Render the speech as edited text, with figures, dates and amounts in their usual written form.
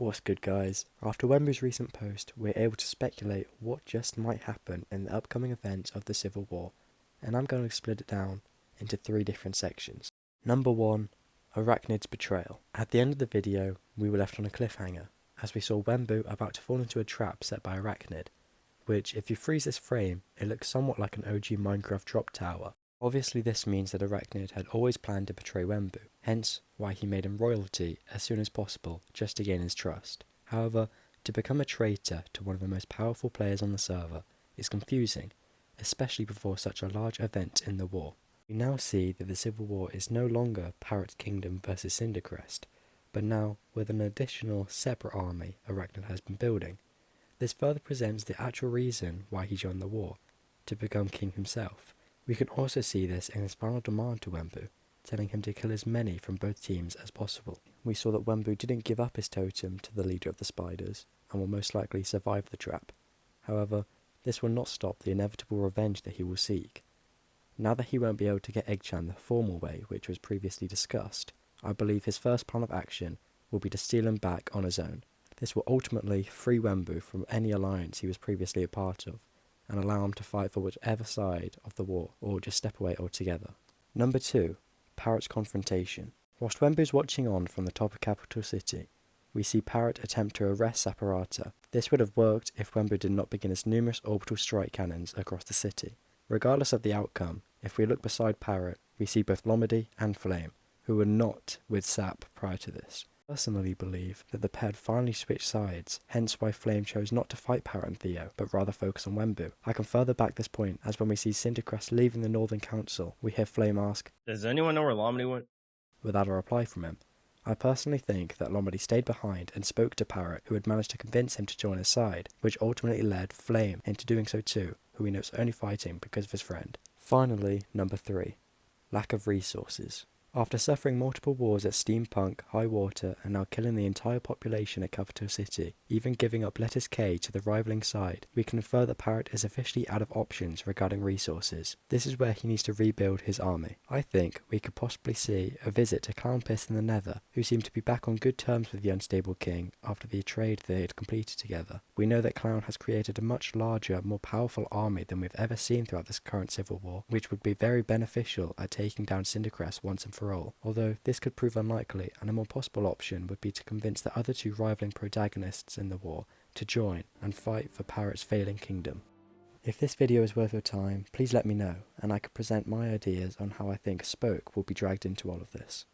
What's good, guys? After Wembu's recent post, we're able to speculate what just might happen in the upcoming events of the Civil War, and I'm going to split it down into three different sections. Number 1, Arachnid's betrayal. At the end of the video, we were left on a cliffhanger, as we saw Wembu about to fall into a trap set by Arachnid, which, if you freeze this frame, it looks somewhat like an OG Minecraft drop tower. Obviously this means that Arachnid had always planned to betray Wembu, hence why he made him royalty as soon as possible just to gain his trust. However, to become a traitor to one of the most powerful players on the server is confusing, especially before such a large event in the war. We now see that the Civil War is no longer Parrot Kingdom versus Cindercrest, but now with an additional separate army Arachnid has been building. This further presents the actual reason why he joined the war, to become king himself. We can also see this in his final demand to Wembu, telling him to kill as many from both teams as possible. We saw that Wembu didn't give up his totem to the leader of the spiders, and will most likely survive the trap. However, this will not stop the inevitable revenge that he will seek. Now that he won't be able to get Eggchan the formal way, which was previously discussed, I believe his first plan of action will be to steal him back on his own. This will ultimately free Wembu from any alliance he was previously a part of, and allow him to fight for whichever side of the war, or just step away altogether. Number 2, Parrot's confrontation. Whilst Wembu's watching on from the top of Capital City, we see Parrot attempt to arrest Saparata. This would have worked if Wembu did not begin his numerous orbital strike cannons across the city. Regardless of the outcome, if we look beside Parrot, we see both Lombardy and Flame, who were not with Sap prior to this. I personally believe that the pair had finally switched sides, hence why Flame chose not to fight Parrot and Theo, but rather focus on Wembu. I can further back this point, as when we see Cindercrest leaving the Northern Council, we hear Flame ask, "Does anyone know where Lombardy went?" without a reply from him. I personally think that Lombardy stayed behind and spoke to Parrot, who had managed to convince him to join his side, which ultimately led Flame into doing so too, who we know is only fighting because of his friend. Finally, number 3, lack of resources. After suffering multiple wars at Steampunk, High Water, and now killing the entire population at Capital City, even giving up Lettuce K to the rivaling side, we can infer that Parrot is officially out of options regarding resources. This is where he needs to rebuild his army. I think we could possibly see a visit to Clown Piss in the Nether, who seemed to be back on good terms with the Unstable King after the trade they had completed together. We know that Clown has created a much larger, more powerful army than we've ever seen throughout this current civil war, which would be very beneficial at taking down Cindercrest once and for all, although this could prove unlikely, and a more possible option would be to convince the other two rivaling protagonists in the war to join and fight for Parrot's failing kingdom. If this video is worth your time, please let me know, and I could present my ideas on how I think Spoke will be dragged into all of this.